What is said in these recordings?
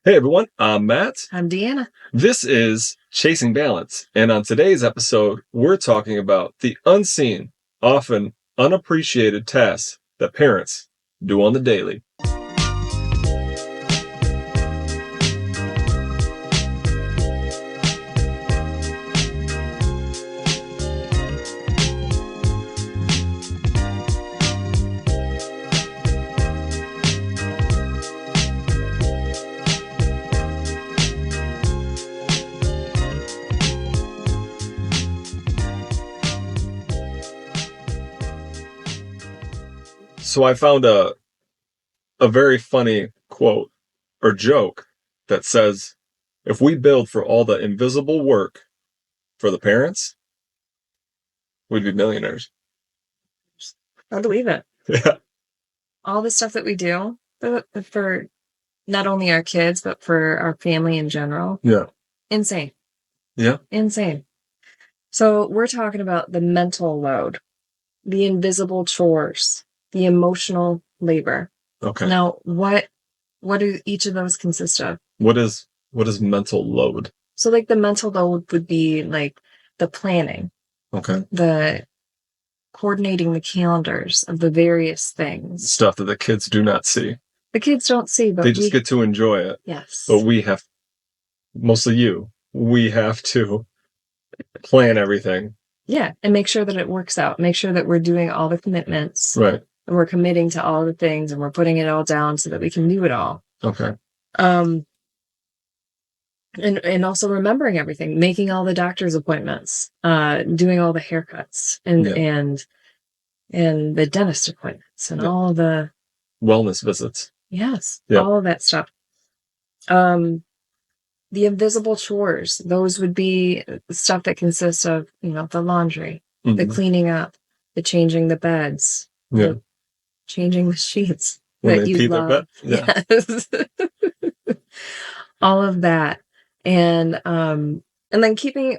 Hey everyone, I'm Matt. I'm Deanna. This is Chasing Balance, and on today's episode, we're talking about the unseen, often unappreciated tasks that parents do on the daily. So I found a very funny quote or joke that says, if we build for all the invisible work for the parents, we'd be millionaires. I believe it. Yeah. All the stuff that we do for not only our kids, but for our family in general. Yeah. Insane. Yeah. Insane. So we're talking about the mental load, the invisible chores, the emotional labor. Okay. Now, what do each of those consist of? What is mental load? So like the mental load would be like the planning. Okay. The coordinating the calendars of the various things. Stuff that the kids do not see. The kids don't see, but they just get to enjoy it. Yes. But we have, mostly you, we have to plan everything. Yeah, and make sure that it works out. Make sure that we're doing all the commitments. Right. And we're committing to all the things and we're putting it all down so that we can do it all. Okay. And also remembering everything, making all the doctor's appointments, doing all the haircuts and the dentist appointments and all the wellness visits. Yes. Yep. All of that stuff. The invisible chores, those would be stuff that consists of, the laundry, the cleaning up, the changing the beds, the changing the sheets when that they you pee love. Their bed. Yeah. Yes. All of that. And then keeping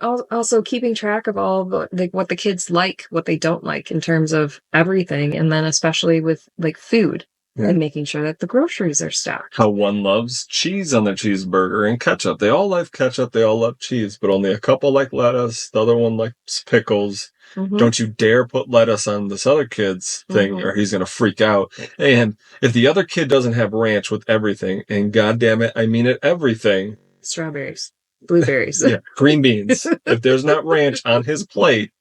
track of all the what the kids like, what they don't like in terms of everything. And then especially with like food. Yeah. And making sure that the groceries are stocked. How one loves cheese on their cheeseburger and ketchup. They all like ketchup. They all love cheese, but only a couple like lettuce. The other one likes pickles. Mm-hmm. Don't you dare put lettuce on this other kid's thing or he's going to freak out. And if the other kid doesn't have ranch with everything, and goddamn it, I mean it, everything. Strawberries, blueberries. Yeah, green beans. If there's not ranch on his plate,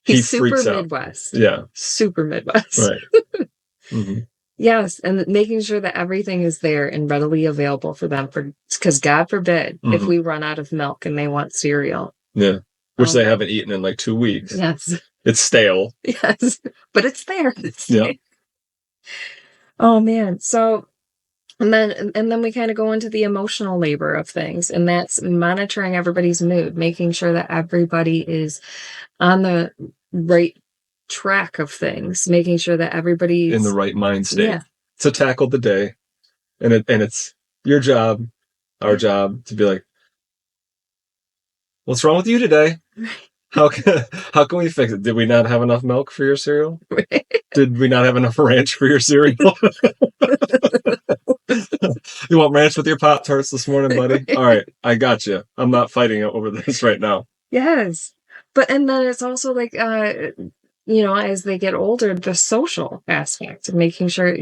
he's freaks super out. Midwest. Yeah. Super Midwest. Right. Mm-hmm. Yes, and making sure that everything is there and readily available for them, because God forbid if we run out of milk and they want cereal. Yeah, which they haven't eaten in like 2 weeks. Yes. It's stale. Yes, but it's there. Yeah. Oh, man. So, and then we kind of go into the emotional labor of things, and that's monitoring everybody's mood, making sure that everybody is on the right track of things, making sure that everybody's in the right mind state to tackle the day. And it's your job, our job, to be like, what's wrong with you today? How can we fix it? Did we not have enough milk for your cereal? Did we not have enough ranch for your cereal? You want ranch with your Pop-Tarts this morning, buddy? All right, I got you. I'm not fighting over this right now. Yes. And then it's also like, as they get older, the social aspect of making sure,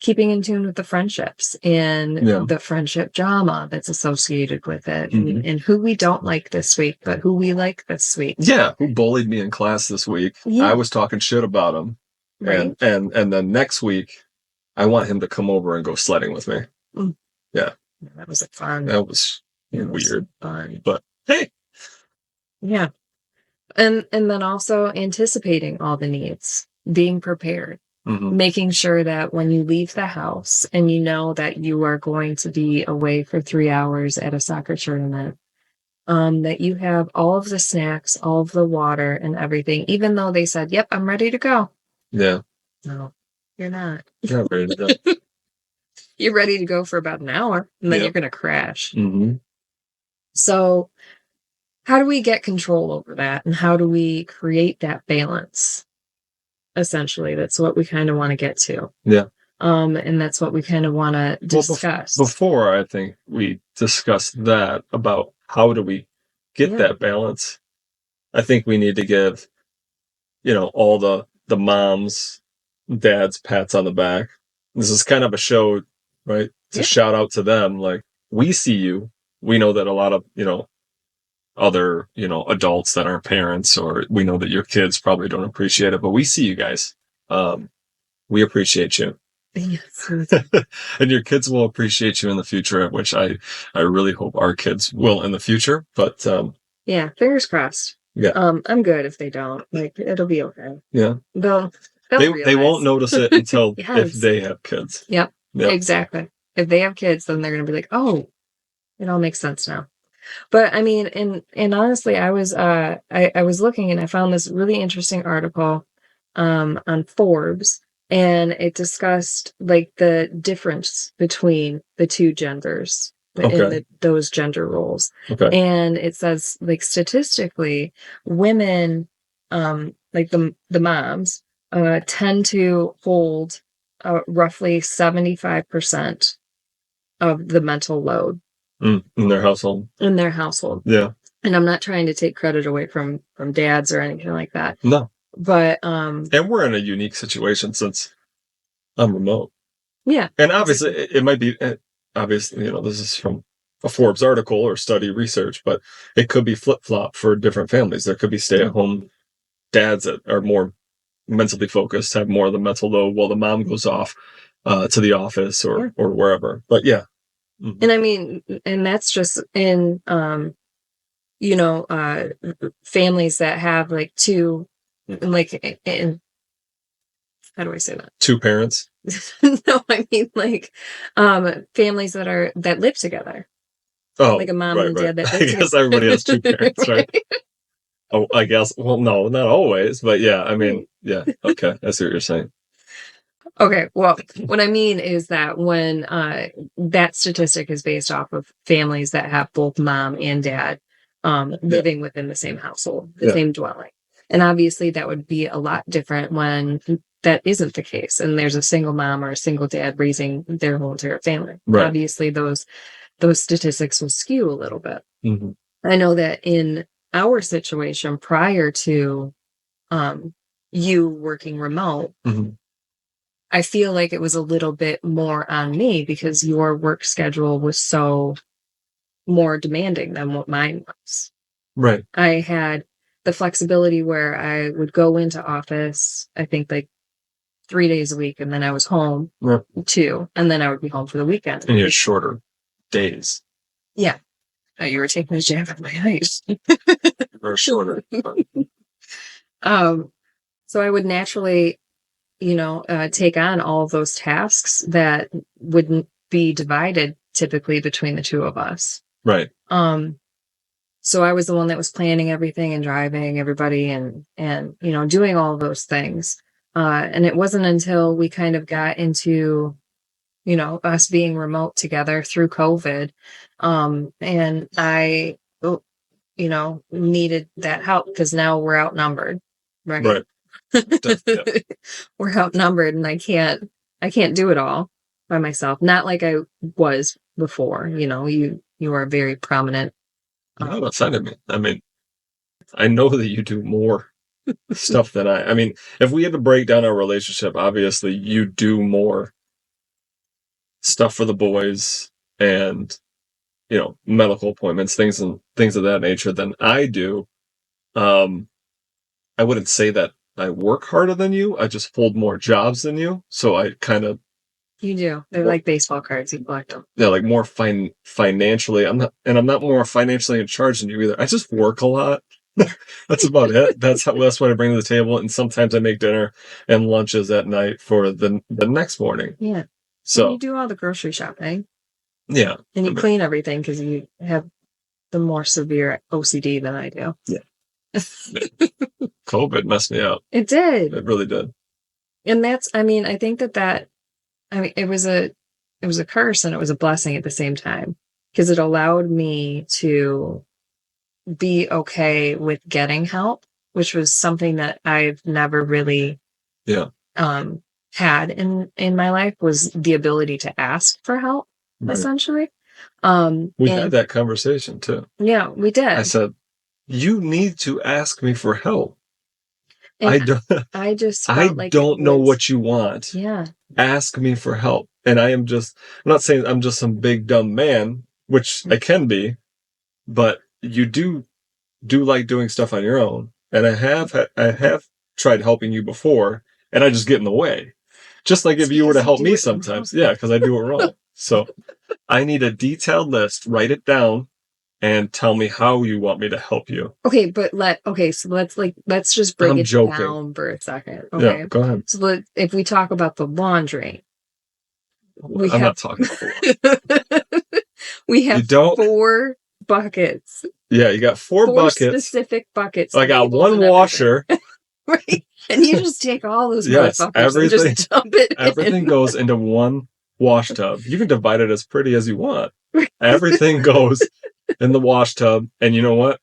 keeping in tune with the friendships and the friendship drama that's associated with it and who we don't like this week, but who we like this week. Yeah. Who bullied me in class this week. Yeah. I was talking shit about him. Right. And then next week, I want him to come over and go sledding with me. Mm. Yeah. That was fun. That was weird. Fun. But hey. Yeah. And then also anticipating all the needs, being prepared, making sure that when you leave the house and you know that you are going to be away for 3 hours at a soccer tournament, that you have all of the snacks, all of the water and everything, even though they said, yep, I'm ready to go. Yeah. No, you're not. You're not ready to go. You're ready to go for about an hour and then you're going to crash. Mm-hmm. So how do we get control over that? And how do we create that balance? Essentially, that's what we kind of want to get to. Yeah. And that's what we kind of want to discuss. Before, I think we discussed that about how do we get that balance. I think we need to give, all the moms, dads pats on the back. This is kind of a show, right? To shout out to them, like, we see you. We know that a lot of, other, adults that aren't parents, or we know that your kids probably don't appreciate it, but we see you guys. We appreciate you. Yes. And your kids will appreciate you in the future, which I really hope our kids will in the future. But yeah, fingers crossed. Yeah. I'm good if they don't. Like, it'll be okay. Yeah. They won't notice it until if they have kids. Yep. Exactly. If they have kids, then they're gonna be like, oh, it all makes sense now. But I mean, and honestly, I was looking and I found this really interesting article on Forbes, and it discussed like the difference between the two genders in those gender roles. Okay. And it says, like, statistically, women, like the moms, tend to hold roughly 75% of the mental load in their household. Yeah. And I'm not trying to take credit away from dads or anything like that. No. But and we're in a unique situation since I'm remote. Yeah. And obviously it might be, obviously, this is from a Forbes article or study research, but it could be flip-flop for different families. There could be stay-at-home dads that are more mentally focused, have more of the mental load while the mom goes off to the office or wherever. But yeah. Mm-hmm. And I mean, and that's just in, families that have like two, like, how do I say that? Two parents? No, I mean, like, families that live together. Oh, like a mom and a dad that live I guess everybody has two parents, right? Oh, I guess. Well, no, not always, but yeah. I mean, yeah. Okay, I see what you're saying. Okay, well, what I mean is that when that statistic is based off of families that have both mom and dad living within the same household, the same dwelling. And obviously that would be a lot different when that isn't the case and there's a single mom or a single dad raising their whole entire family. Right. Obviously those statistics will skew a little bit. Mm-hmm. I know that in our situation prior to you working remote, mm-hmm. I feel like it was a little bit more on me because your work schedule was so more demanding than what mine was. Right. I had the flexibility where I would go into office, I think like 3 days a week, and then I was home 2, and then I would be home for the weekend. And you had shorter days. Yeah. Oh, you were taking a jab at my height. Or shorter. So I would naturally, take on all of those tasks that wouldn't be divided typically between the two of us. Right. So I was the one that was planning everything and driving everybody and doing all of those things. And it wasn't until we kind of got into, us being remote together through COVID. And I, needed that help because now we're outnumbered. Right. We're outnumbered and I can't do it all by myself. Not like I was before, you are very prominent. No, outside of me. I mean, I know that you do more stuff than I mean, if we had to break down our relationship, obviously you do more stuff for the boys and, medical appointments, things of that nature than I do. I wouldn't say that I work harder than you. I just hold more jobs than you. So I kind of. You do. They're like baseball cards. You collect them. Yeah, like more financially. I'm not more financially in charge than you either. I just work a lot. That's about it. That's what I bring to the table. And sometimes I make dinner and lunches at night for the next morning. Yeah. So and you do all the grocery shopping. Yeah. And you clean everything because you have the more severe OCD than I do. Yeah. COVID messed me up. It did. It really did. And I think that it was a curse and it was a blessing at the same time because it allowed me to be okay with getting help, which was something that I've never really had in my life was the ability to ask for help, essentially. We had that conversation too. Yeah, we did. I said, you need to ask me for help. And I just I felt like don't know what you want. Yeah. Ask me for help. And I'm not saying I'm just some big dumb man, which I can be, but you do like doing stuff on your own. And I have tried helping you before, and I just get in the way. Just like if you were to help me sometimes. Yeah, because I do it wrong. So I need a detailed list, write it down, and tell me how you want me to help you. Okay, but so let's just break it down for a second. Okay. Yeah, go ahead. So if we talk about the laundry, I'm not talking about the laundry. We have 4 buckets. Yeah, you got 4 buckets. Specific buckets. I got 1 washer. Right. And you just take all those yes, motherfuckers and just dump it everything goes into one wash tub. You can divide it as pretty as you want. Everything goes in the wash tub, and you know what?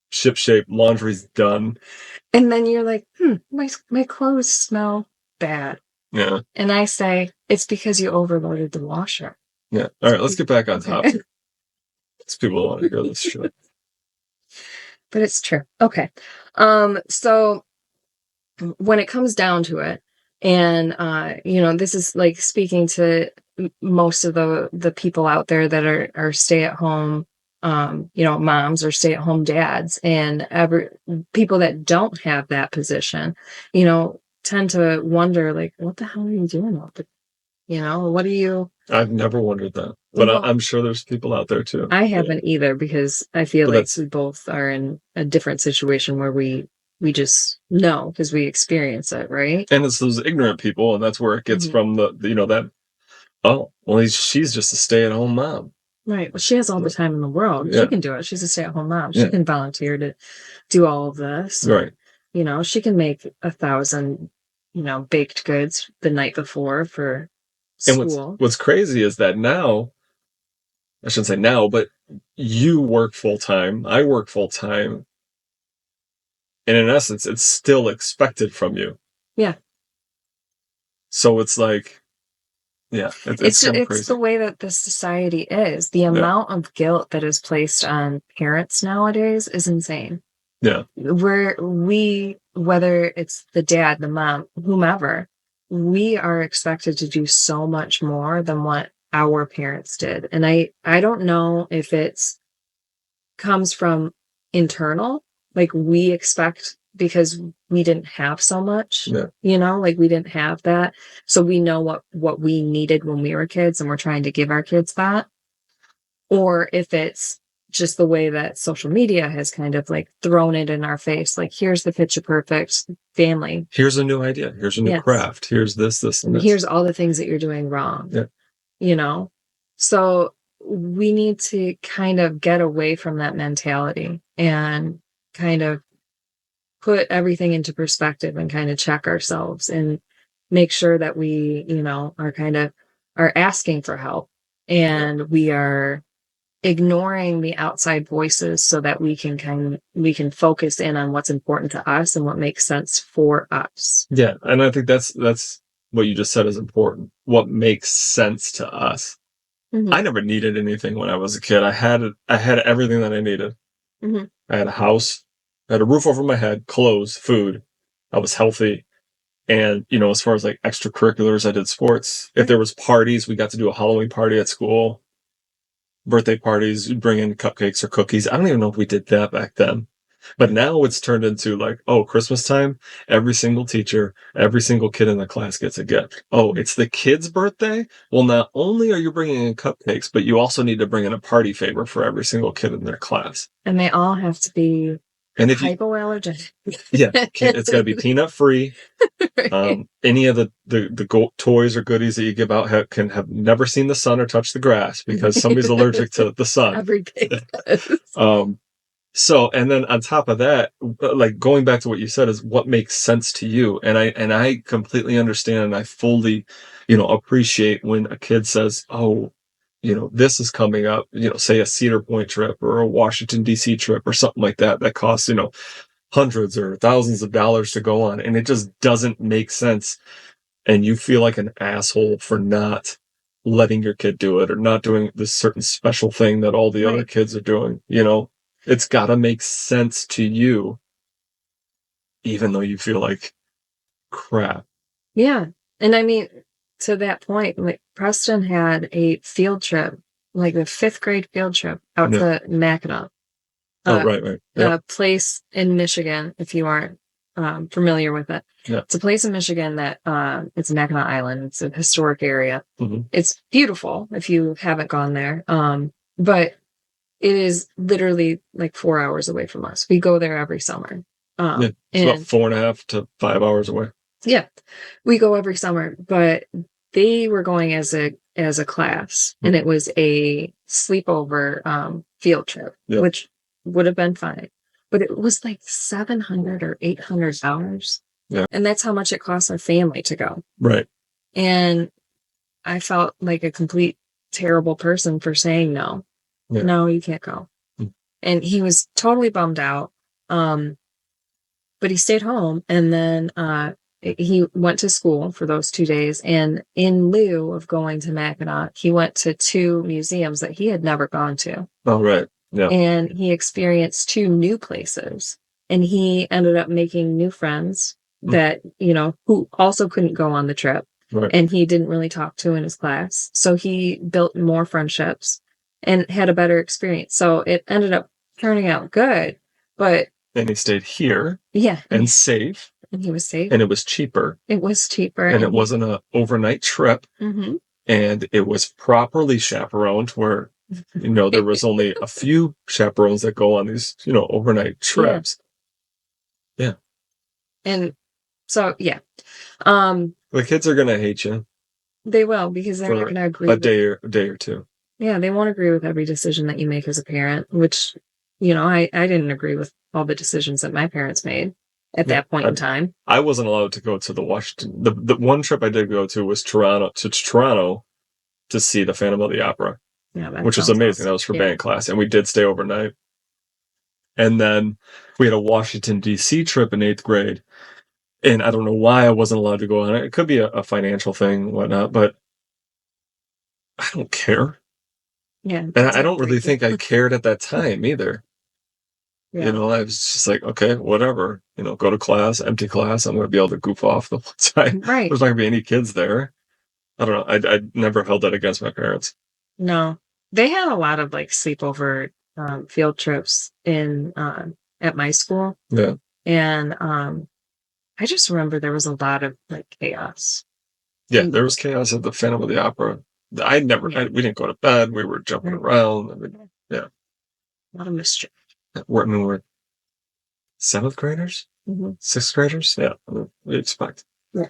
Ship-shape laundry's done. And then you're like, my clothes smell bad. Yeah. And I say, it's because you overloaded the washer. Yeah. All right, let's get back on topic. These people want to hear this shit. But it's true. Okay. So when it comes down to it, and this is like speaking to most of the people out there that are stay-at-home moms or stay-at-home dads, and people that don't have that position, tend to wonder, like, what the hell are you doing with it? What do you... I've never wondered that, but I'm sure there's people out there too. I haven't either, because I feel like we both are in a different situation where we just know because we experience it, right? And it's those ignorant people, and that's where it gets from she's just a stay-at-home mom. Right. Well, she has all the time in the world. Yeah. She can do it. She's a stay-at-home mom. She can volunteer to do all of this. Right. She can make 1,000, baked goods the night before for school. And what's crazy is that now, I shouldn't say now, but you work full-time, I work full-time, and in essence, it's still expected from you. Yeah. So it's like, yeah, it's the way that the society is. The amount of guilt that is placed on parents nowadays is insane. Yeah. Whether it's the dad, the mom, whomever, we are expected to do so much more than what our parents did. And I don't know if it's comes from internal, like we expect because we didn't have so much, like we didn't have that. So we know what we needed when we were kids, and we're trying to give our kids that. Or if it's just the way that social media has kind of like thrown it in our face. Like, here's the picture perfect family. Here's a new idea. Here's a new craft. Here's this, and this. Here's all the things that you're doing wrong. Yeah. So we need to kind of get away from that mentality and kind of put everything into perspective and kind of check ourselves and make sure that we, are asking for help, and we are ignoring the outside voices so that we can focus in on what's important to us and what makes sense for us. Yeah. And I think that's what you just said is important. What makes sense to us. Mm-hmm. I never needed anything when I was a kid. I had everything that I needed. Mm-hmm. I had a house, I had a roof over my head, clothes, food. I was healthy. And, as far as like extracurriculars, I did sports. If there was parties, we got to do a Halloween party at school. Birthday parties, bring in cupcakes or cookies. I don't even know if we did that back then. But now it's turned into like, Christmas time, every single teacher, every single kid in the class gets a gift. Oh, it's the kid's birthday? Well, not only are you bringing in cupcakes, but you also need to bring in a party favor for every single kid in their class. And they all have to be hypoallergenic. Yeah, it's got to be peanut free. Right. Any of the toys or goodies that you give out can have never seen the sun or touched the grass because somebody's allergic to the sun. Everything. So, and then on top of that, like going back to what you said is what makes sense to you. And I completely understand, and I fully, appreciate when a kid says, this is coming up, say a Cedar Point trip or a Washington, D.C. trip or something like that costs, hundreds or thousands of dollars to go on. And it just doesn't make sense. and you feel like an asshole for not letting your kid do it or not doing this certain special thing that all the other kids are doing, it's got to make sense to you, even though you feel like crap. Yeah. And I mean, to that point, like Preston had a field trip, like a 5th grade field trip out to Mackinac. Right. Yeah. A place in Michigan, if you aren't familiar with it. Yeah. It's a place in Michigan that it's Mackinac Island. It's a historic area. Mm-hmm. It's beautiful if you haven't gone there. But it is literally like 4 hours away from us. We go there every summer. It's about 4.5 to 5 hours away. Yeah, we go every summer, but they were going as a class, and it was a sleepover field trip, which would have been fine, but it was like $700 or $800. Yeah, and that's how much it costs our family to go. Right. And I felt like a complete terrible person for saying no. Yeah. No, you can't go. And he was totally bummed out. But he stayed home, and then he went to school for those 2 days. And in lieu of going to Mackinac, he went to 2 museums that he had never gone to. Oh, right. Yeah. And he experienced 2 new places. And he ended up making new friends that, who also couldn't go on the trip. Right. And he didn't really talk to in his class. So he built more friendships and had a better experience. So it ended up turning out good. But and he stayed here. Yeah. And safe. And he was safe. And it was cheaper. It was cheaper. And it wasn't an overnight trip. Mm-hmm. And it was properly chaperoned where, there was only a few chaperones that go on these, overnight trips. Yeah. And so, yeah. The kids are going to hate you. They will, because they're not going to agree. A day or two. Yeah, they won't agree with every decision that you make as a parent, which, I didn't agree with all the decisions that my parents made at that point in time. I wasn't allowed to go to the Washington. The one trip I did go to was Toronto to see the Phantom of the Opera, which was amazing. Awesome. That was for band class, and we did stay overnight. And then we had a Washington, D.C. trip in 8th grade, and I don't know why I wasn't allowed to go on it. It could be a financial thing, whatnot, but I don't care. Yeah. And I don't really think I cared at that time either. Yeah. I was just like, okay, whatever. Go to class, empty class. I'm going to be able to goof off the whole time. Right. There's not going to be any kids there. I don't know. I never held that against my parents. No. They had a lot of like sleepover field trips at my school. Yeah. And I just remember there was a lot of like chaos. Yeah, there was chaos at the Phantom of the Opera. We didn't go to bed. We were jumping around. Yeah. A lot of mischief. We're 7th graders? Mm-hmm. 6th graders? Yeah, we expect. Yeah.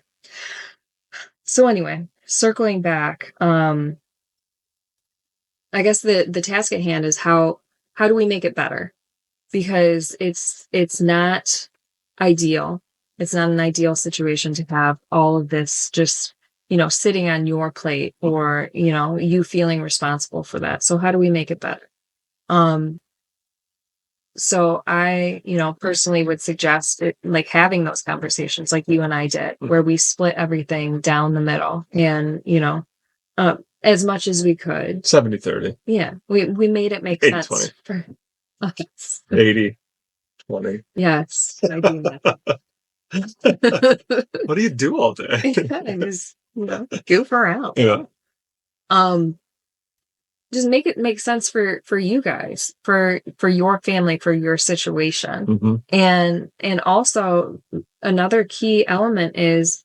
So anyway, circling back, I guess the task at hand is how do we make it better? Because it's not ideal. It's not an ideal situation to have all of this just, sitting on your plate or, you feeling responsible for that. So how do we make it better? So I, personally would suggest it, like having those conversations like you and I did, where we split everything down the middle and, as much as we could. 70-30. Yeah. We made it make 80, sense 20. for us. 80-20. Yes. I do that. What do you do all day? I just, goof around. Yeah. Just make it make sense for you guys, for your family, for your situation. Mm-hmm. And also another key element is,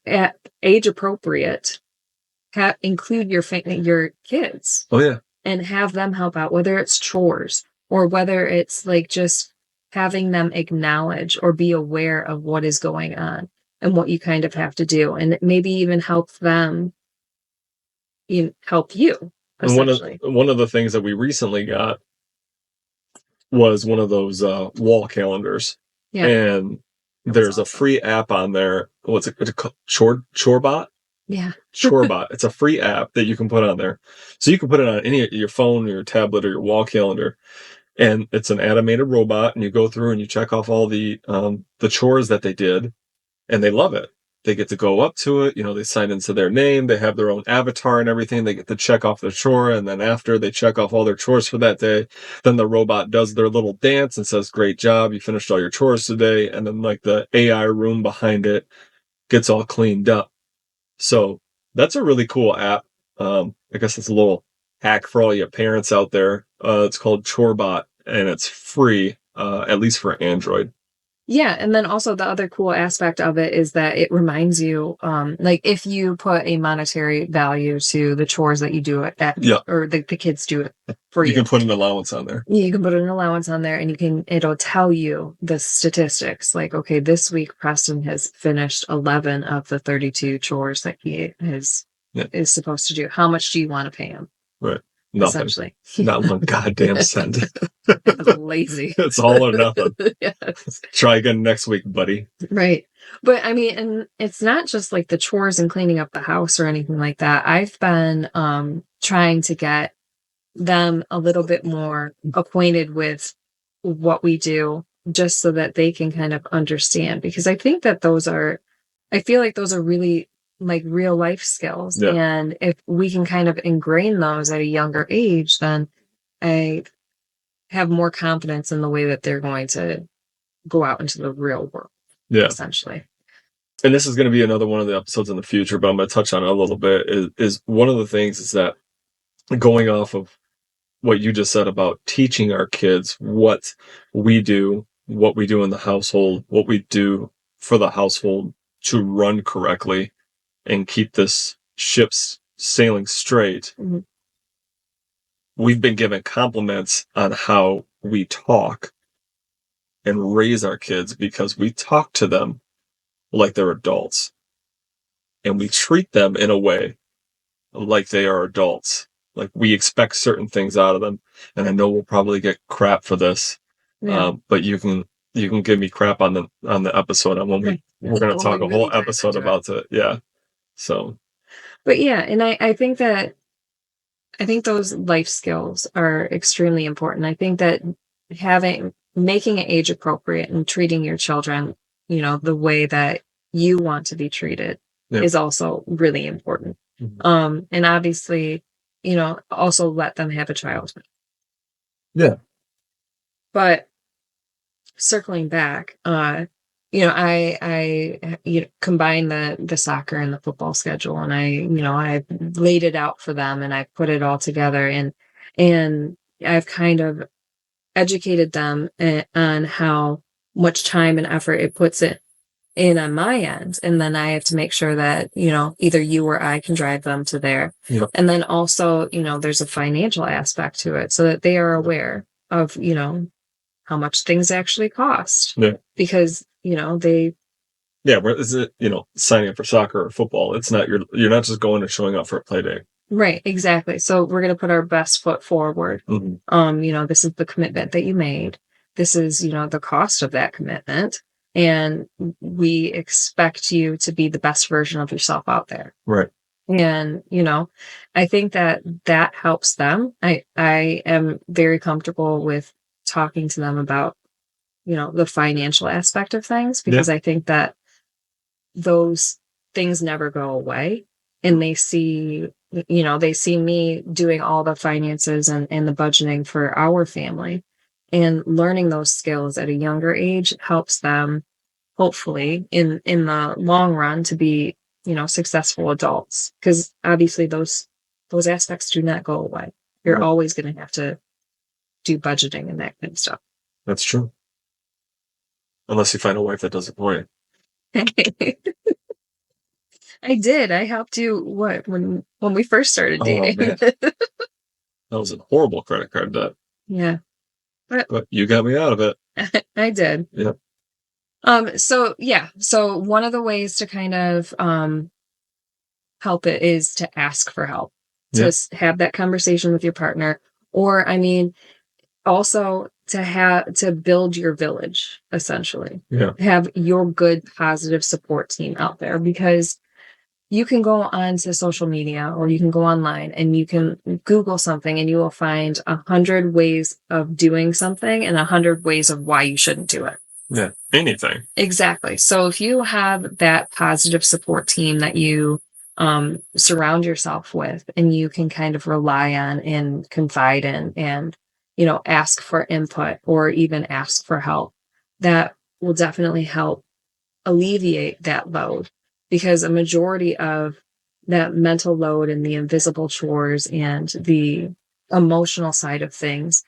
at age appropriate, include your kids. Oh yeah. And have them help out, whether it's chores or whether it's like just having them acknowledge or be aware of what is going on and what you kind of have to do. And maybe even help them help you. And one of the things that we recently got was one of those wall calendars. Yeah. And there's a free app on there. What's it called? Chorebot? Yeah. Chorebot. It's a free app that you can put on there. So you can put it on your phone, your tablet, or your wall calendar. And it's an animated robot, and you go through and you check off all the chores that they did, and they love it. they get to go up to it, they sign into their name, they have their own avatar and everything, they get to check off their chore, and then after they check off all their chores for that day, then the robot does their little dance and says, great job, you finished all your chores today, and then like the AI room behind it gets all cleaned up. So that's a really cool app. I guess it's a little hack for all you parents out there. It's called Chorebot, and it's free, at least for Android. Yeah, and then also the other cool aspect of it is that it reminds you, like if you put a monetary value to the chores that you do or the kids do it for you. You can put an allowance on there. You can put an allowance on there, and it'll tell you the statistics. Like, okay, this week Preston has finished 11 of the 32 chores that he is supposed to do. How much do you want to pay him? Right. Nothing. Essentially. Not one goddamn cent. Lazy. It's all or nothing. Yes. Try again next week, buddy. Right. But I mean, and it's not just like the chores and cleaning up the house or anything like that. I've been trying to get them a little bit more acquainted with what we do, just so that they can kind of understand, because I think that I feel like those are really like real life skills. Yeah. And if we can kind of ingrain those at a younger age, then I have more confidence in the way that they're going to go out into the real world. Yeah. Essentially. And this is going to be another one of the episodes in the future, but I'm going to touch on it a little bit. Is one of the things is that, going off of what you just said about teaching our kids what we do in the household, what we do for the household to run correctly and keep this ship sailing straight. Mm-hmm. We've been given compliments on how we talk and raise our kids, because we talk to them like they're adults, and we treat them in a way like they are adults. Like, we expect certain things out of them, and I know we'll probably get crap for this. Yeah. But you can give me crap on the episode, and we're going to talk a whole episode about it. Yeah. So. But yeah, and I think those life skills are extremely important. I think that making it age appropriate and treating your children, the way that you want to be treated is also really important. Mm-hmm. And obviously, also let them have a childhood. Yeah. But circling back, I combine the soccer and the football schedule, and I laid it out for them, and I put it all together, and I've kind of educated them on how much time and effort it puts in on my end. And then I have to make sure that, either you or I can drive them to there. Yep. And then also, there's a financial aspect to it, so that they are aware of, how much things actually cost. Yeah. Because, they... Yeah, where is it, signing up for soccer or football? It's not, you're not just going and showing up for a play day. Right, exactly. So we're going to put our best foot forward. Mm-hmm. This is the commitment that you made. This is, the cost of that commitment. And we expect you to be the best version of yourself out there. Right. And, I think that helps them. I am very comfortable with talking to them about, the financial aspect of things, because I think that those things never go away. And they see me doing all the finances and the budgeting for our family, and learning those skills at a younger age helps them, hopefully in the long run, to be, successful adults. Because obviously those aspects do not go away. You're always going to have to do budgeting and that kind of stuff. That's true. Unless you find a wife that does it for you. I did. I helped you when we first started dating. Man. That was a horrible credit card debt. Yeah. But you got me out of it. I did. Yeah. So one of the ways to kind of help it is to ask for help. To have that conversation with your partner, or also to build your village, essentially. Yeah. Have your good, positive support team out there, because you can go onto social media, or you can go online and you can Google something, and you will find 100 ways of doing something and 100 ways of why you shouldn't do it. Yeah. Anything. Exactly. So if you have that positive support team that you surround yourself with and you can kind of rely on and confide in and, ask for input or even ask for help, that will definitely help alleviate that load because a majority of that mental load and the invisible chores and the emotional side of things,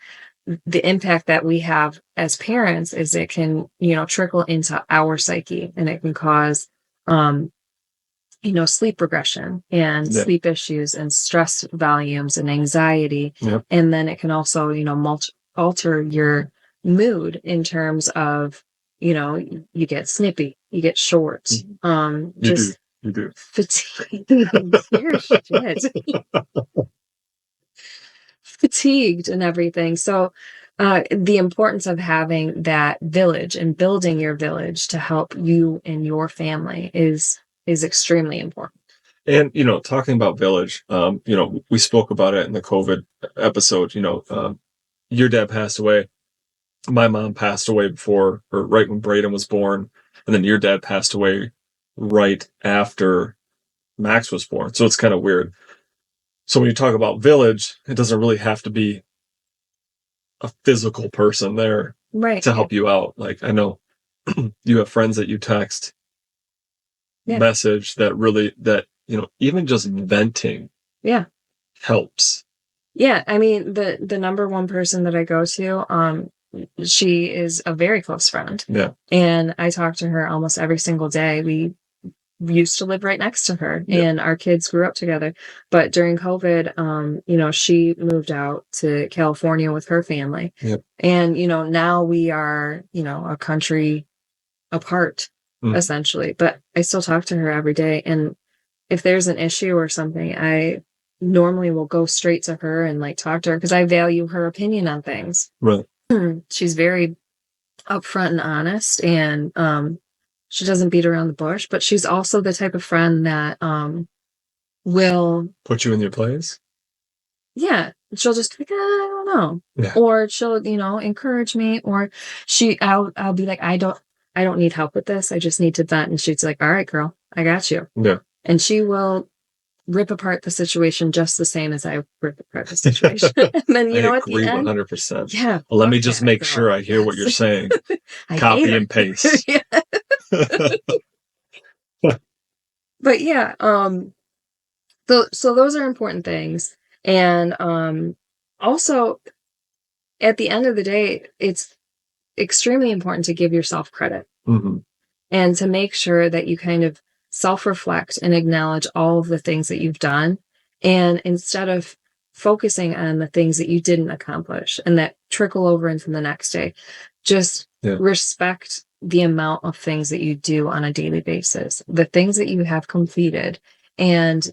the impact that we have as parents is it can, trickle into our psyche and it can cause, um, sleep regression and Yeah. sleep issues and stress volumes and anxiety. Yep. And then it can also, alter your mood in terms of, you get snippy, you get short, You do. just You do. fatigued. Your shit. Fatigued and everything. So, the importance of having that village and building your village to help you and your family is extremely important. And talking about village, we spoke about it in the COVID episode. Your dad passed away. My mom passed away before, or right when Braden was born, and then your dad passed away right after Max was born. So it's kind of weird. So when you talk about village, it doesn't really have to be a physical person there Right. to Yeah. help you out. Like I know you have friends that you text, Yeah. message that even just venting Yeah. helps. Yeah. I mean, the number one person that I go to, she is a very close friend. Yeah. And I talk to her almost every single day. We used to live right next to her and our kids grew up together. But during COVID, she moved out to California with her family. Yep. And, now we are, a country apart, essentially. But I still talk to her every day. And if there's an issue or something, I normally will go straight to her and like talk to her because I value her opinion on things. Right. She's very upfront and honest and she doesn't beat around the bush, but she's also the type of friend that will Put you in your place. yeah, she'll just be like, I don't know. Yeah. Or she'll, encourage me or I'll be like, I don't need help with this. I just need to vent. And she's like, all right, girl, I got you. Yeah. And she will rip apart the situation just the same as I rip apart the situation. And then, I at the agree end, 100%. yeah. Well, let me fuck just that make girl. sure I hear what you're Yes. saying. I hate Copy her. and paste. Yeah. But yeah, so those are important things. And also at the end of the day, it's extremely important to give yourself credit Mhm. and to make sure that you kind of self-reflect and acknowledge all of the things that you've done. And instead of focusing on the things that you didn't accomplish and that trickle over into the next day, just respect the amount of things that you do on a daily basis, the things that you have completed, and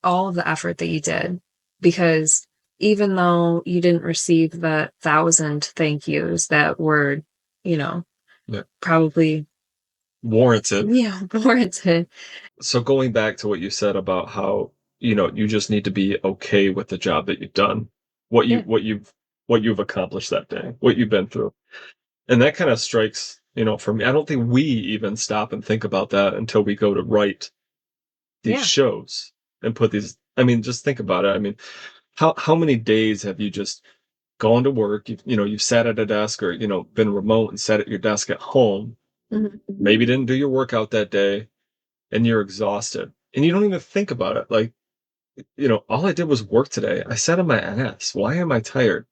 all of the effort that you did. Because even though you didn't receive the 1,000 thank yous that were, probably Warranted. warranted. So going back to what you said about how, you just need to be okay with the job that you've done, what you Yeah. what you've accomplished that day, what you've been through. And that kind of strikes, for me. I don't think we even stop and think about that until we go to write these Yeah. shows and put these. I mean, just think about it. I mean, how many days have you just gone to work, you've sat at a desk or, been remote and sat at your desk at home, Mhm. maybe didn't do your workout that day, and you're exhausted. And you don't even think about it. Like, all I did was work today. I sat on my ass. Why am I tired?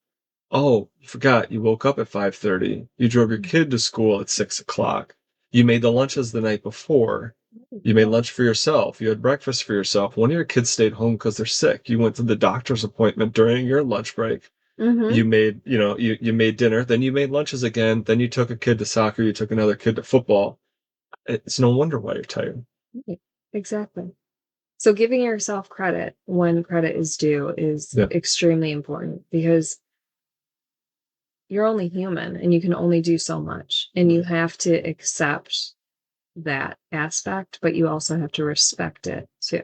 Oh, you forgot you woke up at 5:30. You drove your kid to school at 6 o'clock. You made the lunches the night before. You made lunch for yourself. You had breakfast for yourself. One of your kids stayed home because they're sick. You went to the doctor's appointment during your lunch break. Mhm. You made, you made dinner, then you made lunches again, then you took a kid to soccer, you took another kid to football. It's no wonder why you're tired. Right. Exactly. So giving yourself credit when credit is due is Yeah. extremely important because you're only human and you can only do so much. And you have to accept that aspect, but you also have to respect it too.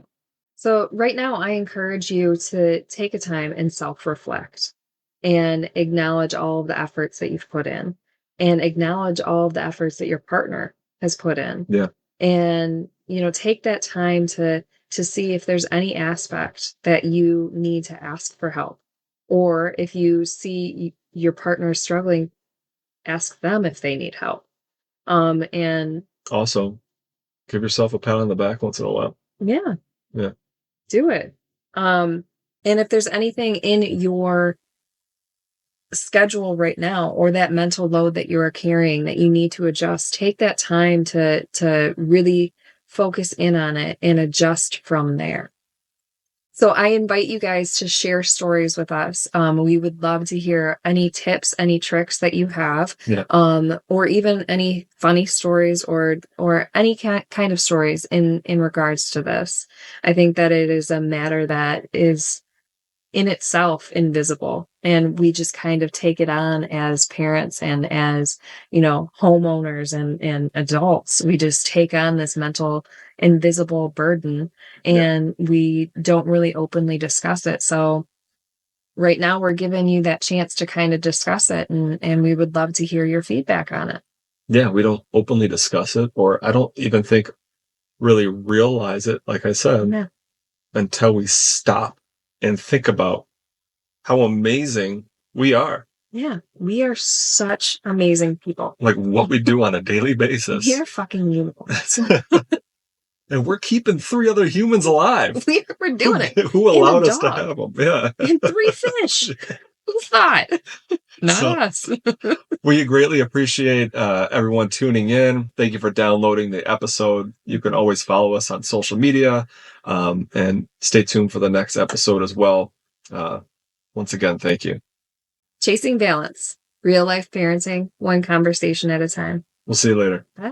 So, right now, I encourage you to take a time and self reflect and acknowledge all of the efforts that you've put in. and acknowledge all of the efforts that your partner has put in. Yeah. And, take that time to see if there's any aspect that you need to ask for help. Or if you see your partner struggling, ask them if they need help. And Also, give yourself a pat on the back once in a while. yeah, Yeah. do it. And if there's anything in your schedule right now or that mental load that you are carrying that you need to adjust, take that time to really focus in on it and adjust from there. So I invite you guys to share stories with us. We would love to hear any tips, any tricks that you have, Yeah. or even any funny stories or any kind of stories in regards to this. I think that it is a matter that is in itself invisible, and we just kind of take it on as parents and as homeowners and adults. We just take on this mental invisible burden, and we don't really openly discuss it. So right now we're giving you that chance to kind of discuss it, and we would love to hear your feedback on it. Yeah, we don't openly discuss it, or I don't even think really realize it, like I said, Yeah. until we stop and think about how amazing we are. Yeah, we are such amazing people. Like what we do on a daily basis. We are fucking unicorns. And we're keeping 3 other humans alive. We're doing it. Who And a allowed us to dog. have them? Yeah. And 3 fish. Who thought? Not So, us. we greatly appreciate everyone tuning in. Thank you for downloading the episode. You can always follow us on social media, and stay tuned for the next episode as well. Once again, thank you. Chasing balance. Real life parenting, one conversation at a time. We'll see you later. Bye.